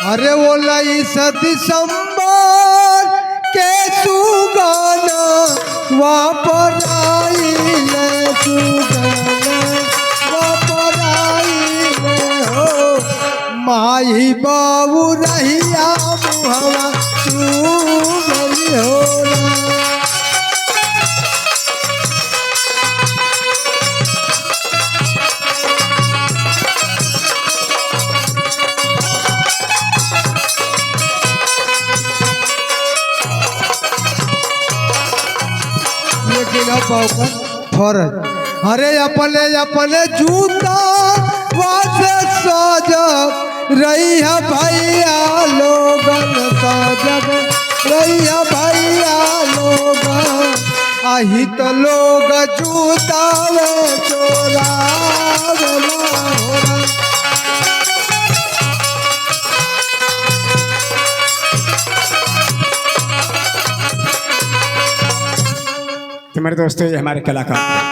अरे वो लई दिसंबर के सुगाना वापर आइले सुगाना वापर आइले हो माही बाबू रहिया मुहवा सुगली हो फरज। अरे अपने अपने जूता वासे सजग रही है भैया लोगन सजग रही है भैया लोगन आही तो लोग जूता चोरा तो मेरे दोस्तों ये हमारे कलाकार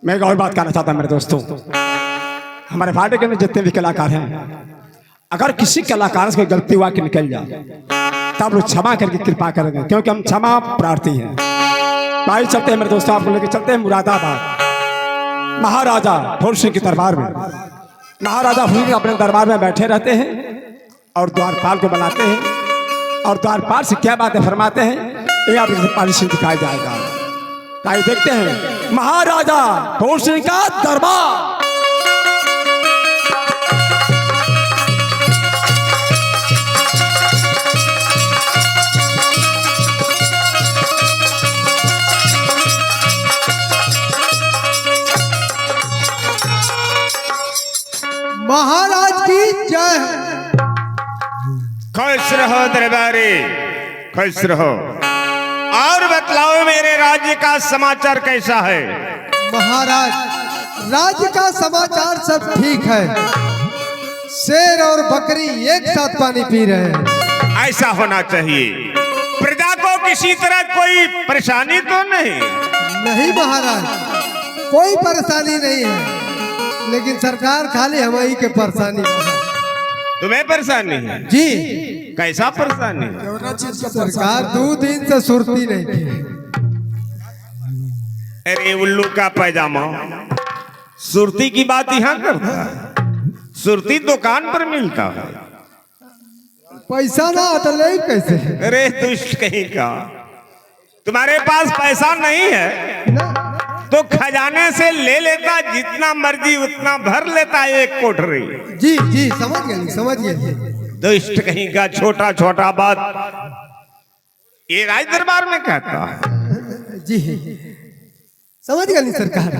मैं एक और बात कहना चाहता हूँ मेरे दोस्तों हमारे फाटे के में जितने भी कलाकार हैं अगर किसी कलाकार से कोई गलती हुआ कि निकल जाए तब लोग क्षमा करके कृपा करेंगे क्योंकि हम क्षमा प्रार्थी हैं। भाई चलते हैं मेरे दोस्तों आपको लेकर चलते हैं मुरादाबाद महाराजा फूल सिंह के दरबार में। महाराजा फूल सिंह अपने दरबार में बैठे रहते हैं और द्वारपाल को बुलाते हैं और द्वारपाल से क्या बातें फरमाते हैं ये आप पॉलिसी दिखाया जाएगा। आइए देखते हैं महाराजा फूल सिंह का दरबार। महाराज की जय। खुश रहो दरबारी खुश रहो। और बतलाओ मेरे राज्य का समाचार कैसा है? महाराज राज्य का समाचार सब ठीक है। शेर और बकरी एक साथ पानी पी रहे हैं। ऐसा होना चाहिए। प्रजा को किसी तरह कोई परेशानी तो नहीं? नहीं महाराज कोई परेशानी नहीं है लेकिन सरकार खाली हमारी के परेशानी तुम्हें परेशानी है? जी कैसा परेशानी? सरकार 2 दिन से सुरती नहीं थी। अरे उल्लू का पैजामा सुरती की बात यहाँ करता है। सुरती दुकान पर मिलता है। पैसा ना तो ले कैसे? अरे दुष्ट कहीं का तुम्हारे पास पैसा नहीं है तो खजाने से ले लेता जितना मर्जी उतना भर लेता एक कोठरी। जी जी समझ गए दुष्ट कहीं का छोटा छोटा बात ये राज दरबार में कहता है। जी समझ गए सरकार।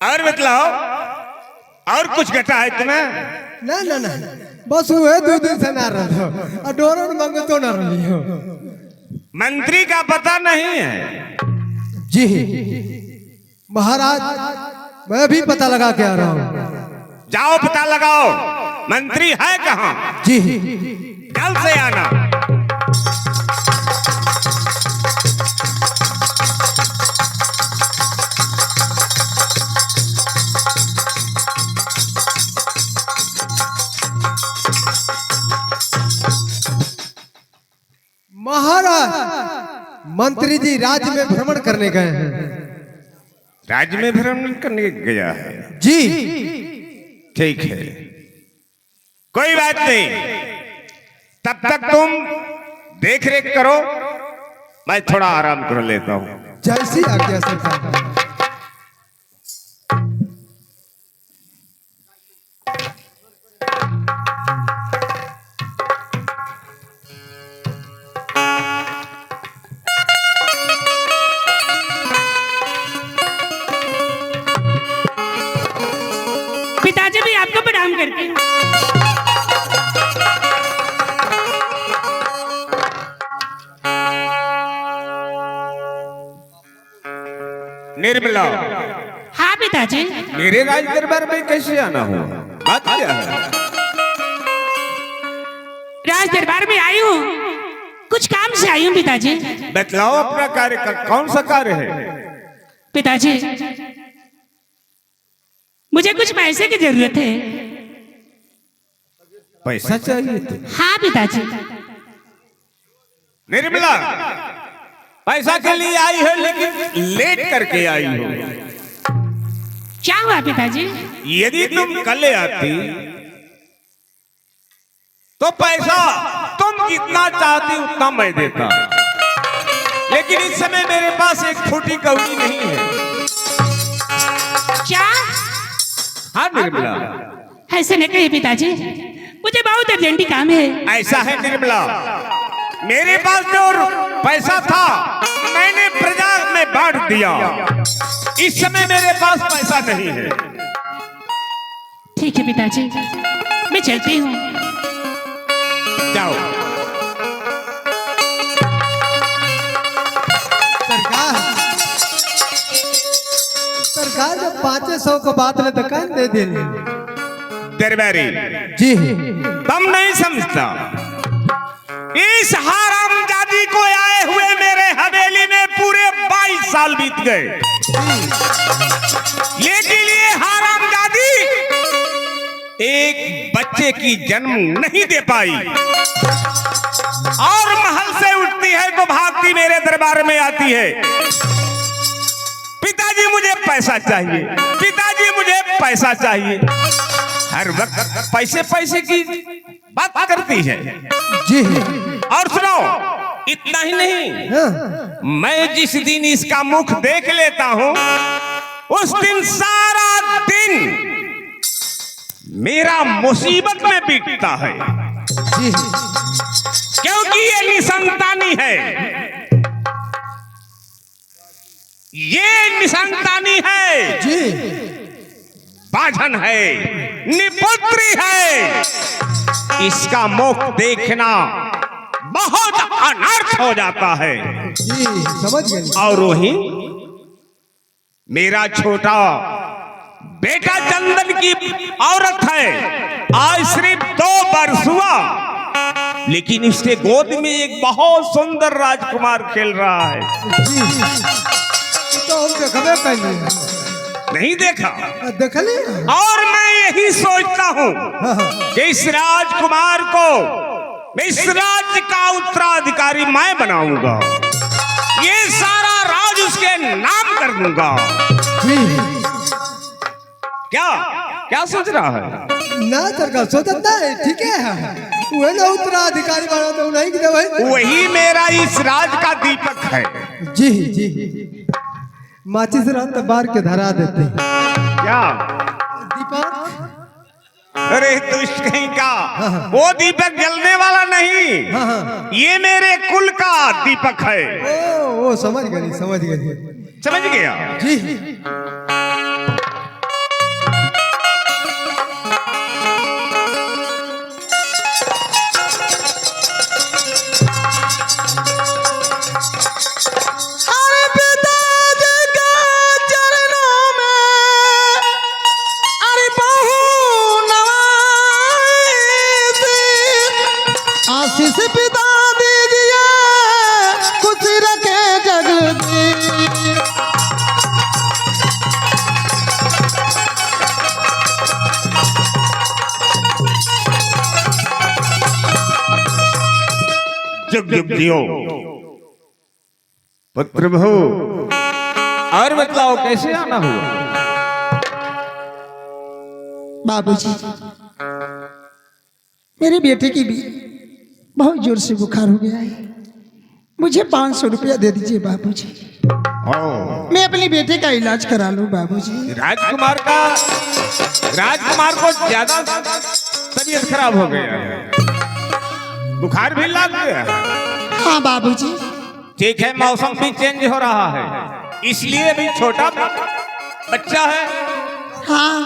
और बतलाओ और कुछ घटा है तुम्हें? ना ना ना बस वो 2 दिन से ना रहो और डोरो मांगो तो ना रही हो। मंत्री का पता नहीं है? जी महाराज मैं भी पता लगा के आ रहा हूँ। जाओ पता लगाओ मंत्री है कहाँ? जी कल से आना। महाराज मंत्री जी राज्य में भ्रमण करने गए हैं। राज्य में भ्रमण करने गया है? जी ठीक है कोई बात नहीं। तब तक तुम देख रेख करो मैं थोड़ा आराम कर लेता हूँ। जैसी आज्ञा सरकार। पिताजी भी आपको प्रणाम करते हैं। निर्मला। हाँ पिताजी। मेरे राज दरबार में कैसे आना हुआ? बात क्या है? राज दरबार में आई हूँ कुछ काम से आई हूँ पिताजी। बतलाओ अपना कार्य का कौन सा कार्य है? पिताजी मुझे कुछ पैसे की जरूरत है। पैसा चाहिए तो हाँ पिताजी। निर्मला, पैसा के लिए आई हो लेकिन लेट करके आई हो। क्या हुआ पिताजी? यदि तुम कल आती तो पैसा तुम जितना चाहती उतना मैं देता, लेकिन इस समय मेरे पास एक छोटी कौड़ी नहीं है। क्या? हाँ निर्मला, ऐसे नहीं कहिए पिताजी, मुझे बहुत अर्जेंटी काम है। ऐसा है निर्मला, मेरे पास जो पैसा था मैंने प्रजा में बांट दिया, इस समय मेरे पास पैसा नहीं है। ठीक है पिताजी, मैं चलती हूँ। जाओ। सरकार जब 500 को बात ले तो कहीं दे देने। दरबारी जी तुम नहीं समझता, इस हरामजादी को आए हुए मेरे हवेली में पूरे 22 साल बीत गए, लेकिन ये हरामजादी एक बच्चे की जन्म नहीं दे पाई, और महल से उठती है तो भागती मेरे दरबार में आती है। पिताजी मुझे पैसा चाहिए, पिताजी मुझे पैसा चाहिए, हर वक्त पैसे पैसे की बात करती है। जी और सुनो, इतना ही नहीं, हाँ। मैं जिस दिन इसका मुख देख लेता हूं उस दिन सारा दिन मेरा मुसीबत में बीतता है, जी क्योंकि ये निसंतानी है, ये निसंतानी है, जी बाझन है, निपुत्री है। इसका मुख देखना बहुत अनर्थ हो जाता है। जी समझ गए। और वही मेरा छोटा बेटा चंदन की औरत है, आज सिर्फ 2 वर्ष हुआ, लेकिन इसके गोद में एक बहुत सुंदर राजकुमार खेल रहा है। जी तो हम देखबे कहीं नहीं देखा, देख ली। और मैं यही सोचता हूँ कि इस राजकुमार को इस राज्य का उत्तराधिकारी मैं बनाऊंगा, ये सारा राज उसके नाम कर दूंगा। जी क्या क्या सोच रहा है? ना सरकार सोचता है, ठीक है, वो ना उत्तराधिकारी बना तो नहीं कि भाई वही मेरा इस राज का दीपक है। जी जी माचिस रात बार के धरा देते हैं। क्या दीपक? अरे दुष्ट कहीं का, वो दीपक जलने वाला नहीं, हाँ हाँ ये मेरे कुल का दीपक है। ओ समझ गई समझ गई। समझ गया? जी आशीष पिता दीजिए, खुश रखे जगदीश। जुग जुग जियो पुत्र भो। और बतलाओ कैसे आना हुआ? बाबूजी, मेरे बेटे की भी बहुत जोर से बुखार हो गया है, मुझे 500 रुपया दे दीजिए बाबूजी, मैं अपने बेटे का इलाज करा लूं बाबूजी। राजकुमार को ज्यादा तबीयत खराब हो गया है, बुखार भी लग गया है। हाँ बाबूजी। ठीक है, मौसम भी चेंज हो रहा है, इसलिए भी छोटा बच्चा है। हाँ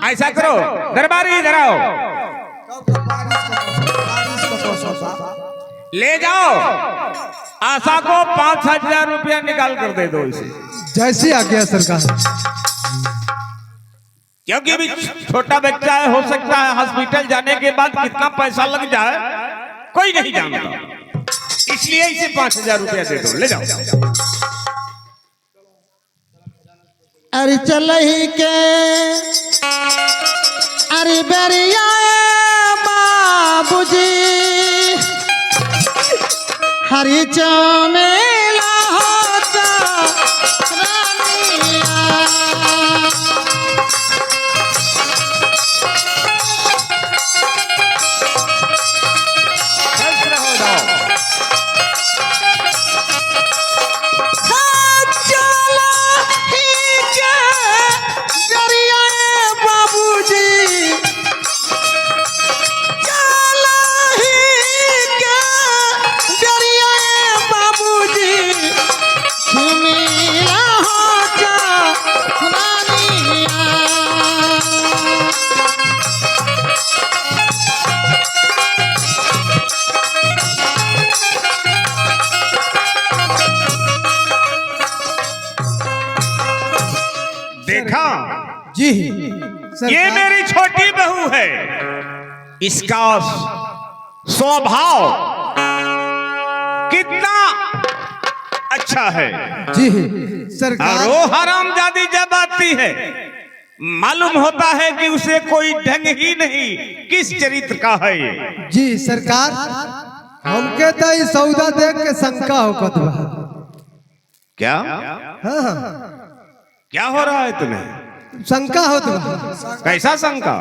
ऐसा करो, दरबारी इधर आओ, ले जाओ, आशा को 5000 रुपया निकाल कर दे दो इसे। जैसी आ गया सरकार। क्योंकि भी छोटा बच्चा है, हो सकता है हॉस्पिटल जाने के बाद कितना पैसा लग जाए कोई नहीं जानता, इसलिए इसे 5000 रुपया दे दो, ले जाओ। अरे चल ही के अरे बेरिया बाबूजी हरी चमेला होता रानिया। खुश रहो जाओ। चला ही के दरिया बाबूजी चला ही के दरिया बाबूजी झुमेला होता रानिया। देखा, जी ये सरकार। मेरी छोटी बहू है। इसका स्वभाव कितना अच्छा है। जी और सरकार। वो हरामजादी जब आती है मालूम होता है कि उसे कोई ढंग ही नहीं, किस चरित्र का है ये। जी सरकार, हमके तो ई सौदा देख के शंका होकत बा। क्या हाँ हाँ, क्या हो रहा है तुम्हें? शंका होत बा। कैसा शंका?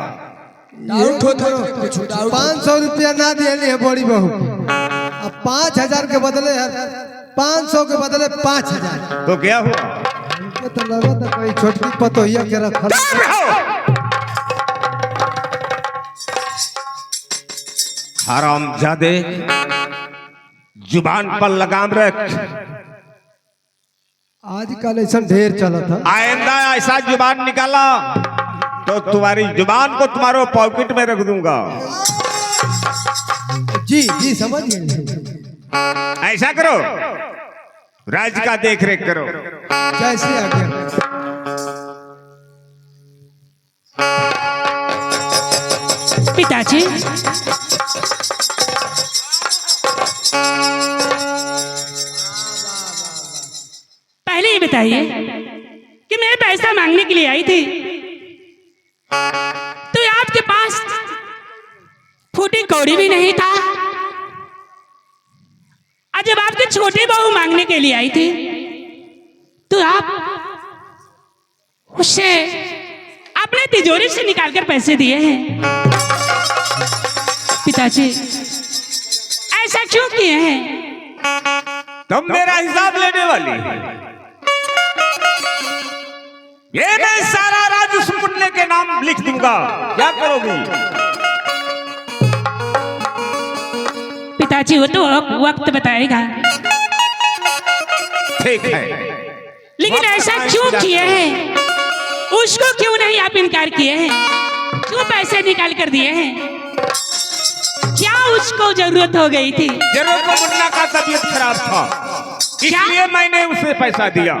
500 रुपया ना दिए बड़ी बहू के। अब 5000 के बदले 500 के बदले 5000। तो क्या हुआ? हमके तो लगा था कोई छोटी पतोहिया के रखल। चुप रहो। हरामजादे, जुबान पर लगाम रख। आजकल ऐसा ढेर चला था। आइंदा ऐसा जुबान निकाला तो तुम्हारी जुबान को तुम्हारे पॉकेट में रख दूंगा। जी जी समझ गए। ऐसा करो, राज्य का देख रेख करो। जैसे आज्ञा। पिताजी, पहले ये बताइए कि मैं पैसा मांगने के लिए आई थी तो आपके पास फूटी कौड़ी भी नहीं था। और जब आपकी छोटी बहू मांगने के लिए आई थी तो आप उसे अपने तिजोरी से निकालकर पैसे दिए हैं। पिताजी, ऐसा क्यों किए हैं? तुम मेरा हिसाब लेने वाली है। ये मैं सारा राज्य सुपुत्र के नाम लिख दूंगा। क्या करोगी? पिताजी, वो तो वक्त बताएगा। ठीक है, लेकिन ऐसा क्यों किए हैं? उसको क्यों नहीं आप इनकार किए हैं? क्यों पैसे निकाल कर दिए हैं? क्या उसको जरूरत हो गई थी? जरूर को मुन्ना का तबीयत खराब था, इसलिए मैंने उसे पैसा दिया।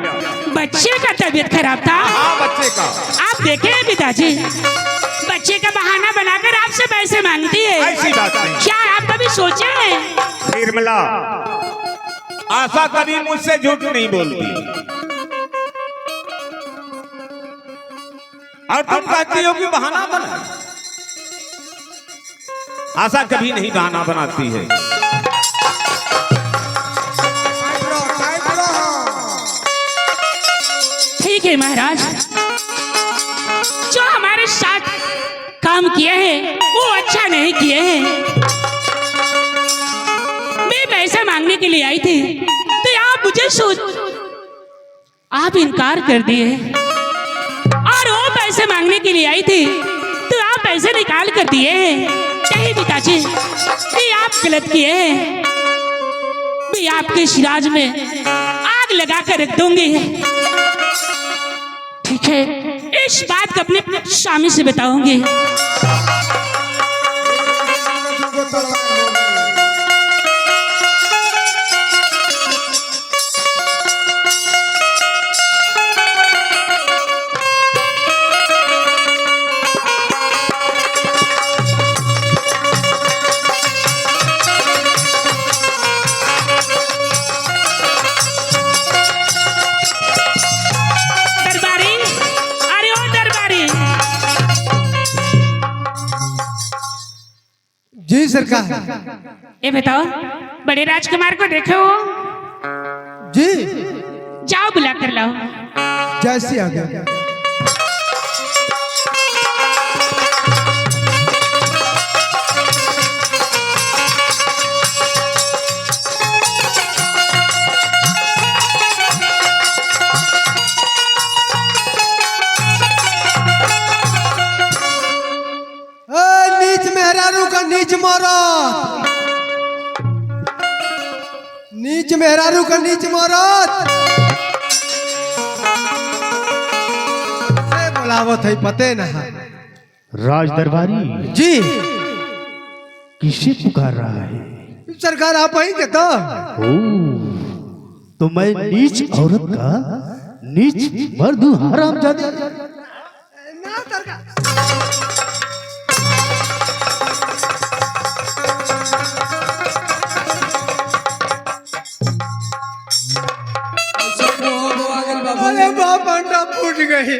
बच्चे का तबीयत खराब था? हाँ, बच्चे का। आप देखे हैं पिताजी, बच्चे का बहाना बनाकर आपसे पैसे मांगती है। ऐसी बात नहीं। क्या आप कभी सोचे हैं? निर्मला, आशा कभी मुझसे झूठ नहीं बोलती। और तुम कहती हो कि बहाना बना। आशा कभी नहीं बहाना बनाती है। ठीक है महाराज, जो हमारे साथ काम किए हैं वो अच्छा नहीं किए हैं। मैं पैसा मांगने के लिए आई थी तो आप मुझे आप इनकार कर दिए, और वो पैसे मांगने के लिए आई थी तो आप पैसे निकाल कर दिए। नहीं पिताजी, ये आप गलत किए हैं। मैं आपके इस राज में आग लगा कर रख दूंगी। ठीक है, इस बात को अपने स्वामी से बताऊंगी। जी सरकार। ये बताओ, बड़े राजकुमार को देखो? जी जाओ बुला कर लाओ। जैसी आ गया। नीच मेहरारू का नीच मौरत, नीच मेहरारू का नीच मौरत से बुलावत है पते न। राज दरबारी जी किसे पुकार रहा है? सरकार आप ही के तो मैं नीच औरत का नीच मर्द हूँ, हरामजादे। ना सरकार। अरे बाप अंडा फूट गई।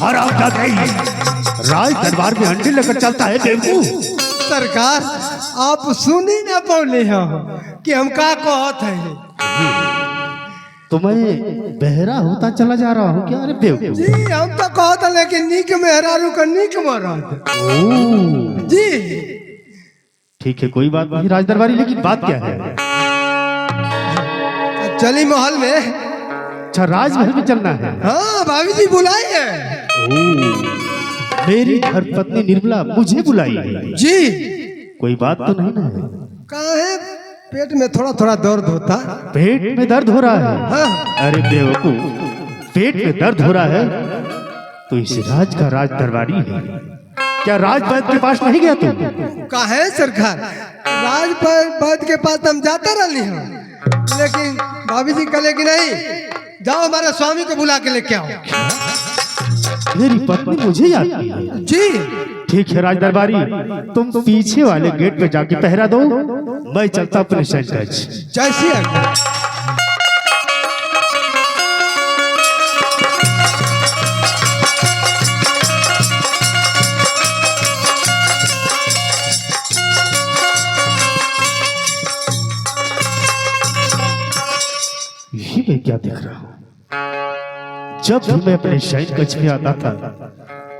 हरामजादे, राज दरबार में अंडे लेकर चलता है बेवकूफ। सरकार आप सुनी ना पौले हो कि हम का कहत है। तो मैं बहरा होता चला जा रहा हूँ क्या? अरे बेवकूफ। जी हम तो कहत है लेकिन नीक मेहरारू का नीक मरद। जी ठीक है, कोई बात नहीं राज दरबारी, लेकिन बात क्या है? चली महल में। अच्छा, राजमहल में चलना है? हाँ भाभी जी बुलाई है। मेरी धर्मपत्नी निर्मला मुझे बुलाई है। जी कोई बात तो नहीं ना? कहाँ है? पेट में थोड़ा थोड़ा दर्द होता। पेट में दर्द हो रहा है? हाँ। अरे बेवकूफ, पेट में दर्द हो रहा है तो इस राज का राज दरबारी है। क्या राजपाद के पास नहीं गया तुम? कहाँ है सरकार? राजपाद के पास हम जाते रही हैं, लेकिन भाभी जी कहे कि नहीं, जाओ हमारे स्वामी को बुला के लेके आओ। मेरी पत्नी मुझे याद है। जी ठीक है राज दरबारी, तुम पीछे वाले गेट पे जाके पहरा दो, मैं चलता अपने शहर। जैसी आज्ञा। ये मैं क्या देख रहा हूँ? जब भी मैं अपने शयन कक्ष में आता था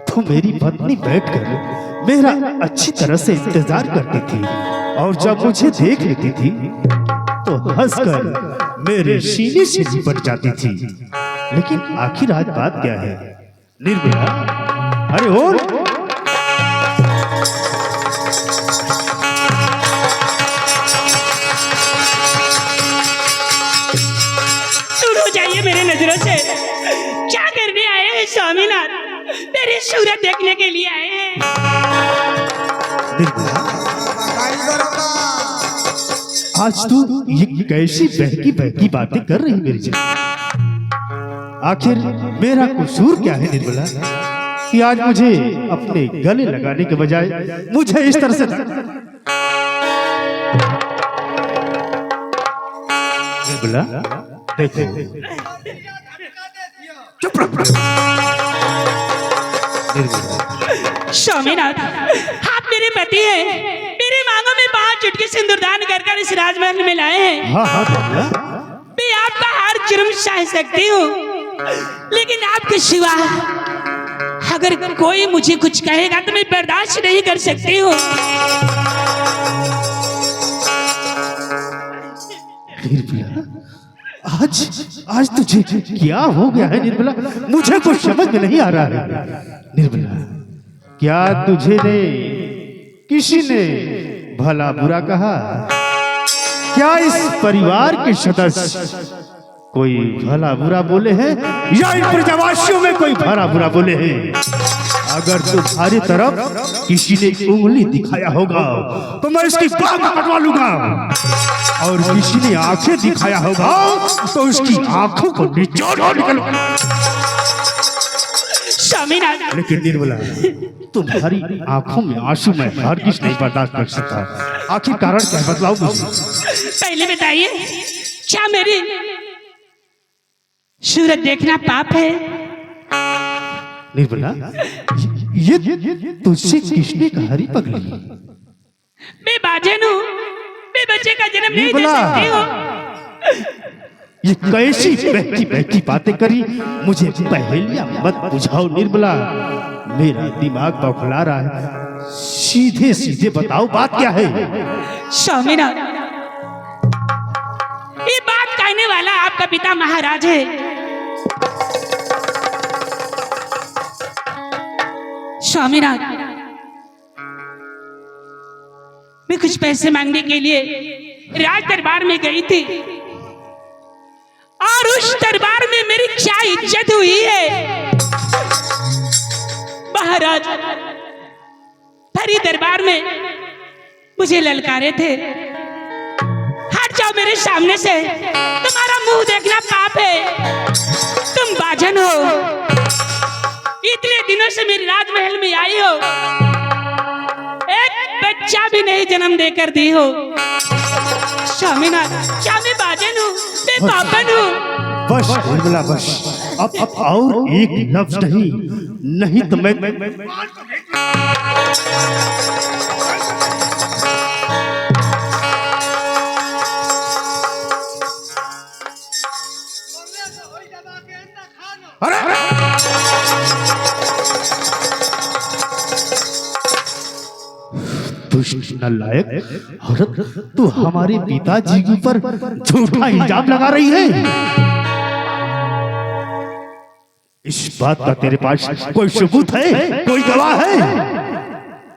तो मेरी पत्नी बैठकर मेरा अच्छी तरह से इंतजार करती थी, और जब मुझे देख लेती थी तो हंसकर मेरे सीने से लिपट जाती थी। लेकिन आखिर आज बात क्या है? निर्मला, अरे ओ दूर हो जाइए मेरे नजरों से। क्या करने आए हैं स्वामीनाथ? मेरी सूरत देखने के लिए आए हैं। आज तू ये कैसी बहकी बहकी बातें कर रही मेरी जान? आखिर मेरा कसूर क्या है निर्मला कि आज मुझे अपने गले लगाने के बजाय मुझे इस तरह से निर्मला देखो, चुप रहो स्वामीनाथ, आप मेरे पति हैं। मेरे मांगों में 5 चुटकी सिंदूरदान कर इस राजमहल में लाए हैं। हाँ हाँ निर्मला, मैं आपका हर जुर्म सह सकती हूँ, लेकिन आपके सिवा अगर कोई मुझे कुछ कहेगा तो मैं बर्दाश्त नहीं कर सकती हूँ। निर्मला, आज तुझे क्या हो गया है निर्मला? मुझे कुछ समझ में नहीं आ रहा है। निर्मला, क्या तुझे ने किसी ने भला बुरा कहा? क्या इस परिवार के सदस्य कोई भला बुरा बोले हैं, या इन प्रजावासियों में कोई भला बुरा बोले हैं? अगर तुम्हारी तरफ किसी ने उंगली दिखाया होगा तो मैं इसकी बात कटवा लूंगा, और किसी ने आंखें दिखाया होगा तो उसकी आंखों को निचोड़ निकलूंगा। स्वामीनाथ, लेकिन निर्मला, तुम्हारी आंखों में आंसू मैं हरगिज नहीं बर्दाश्त कर सकता। आखिर कारण क्या है, बतलाओ मुझे। पहले बताइए, क्या मेरी सूरत देखना पाप है? निर्मला, ये तुझसे किसने कहा री पगली? मैं बाजन हूँ, मैं बच्चे का जन्म नहीं दे निर्मला। सकती हूँ। ये कैसी बहकी बहकी बातें करी, मुझे पहेलियां मत बुझाओ निर्मला, मेरा दिमाग बौखला रहा है। सीधे सीधे बताओ बात क्या है। स्वामीनाथ, ये बात कहने वाला आपका पिता महाराज है। स्वामीनाथ, मैं कुछ पैसे मांगने के लिए राज दरबार में गई थी और उस दरबार में मेरी क्या इज्जत हुई है। महाराज भरी दरबार में मुझे ललकारे थे, हट जाओ मेरे सामने से, तुम्हारा मुंह देखना पाप है, तुम बाजन हो, इतने दिनों से मेरे राजमहल में आई हो, एक बच्चा भी नहीं जन्म देकर दी हो। स्वामीनाथ, क्या मैं बाजन हूँ, मैं पापन हूँ? बस निर्मला बस, अब और एक लफ्ज नहीं, नहीं तो मैं दुष्ट नालायक औरत, तू हमारे पिताजी के ऊपर झूठा इल्जाम लगा रही है। इस बात का तेरे पास कोई सबूत है, कोई गवाह है?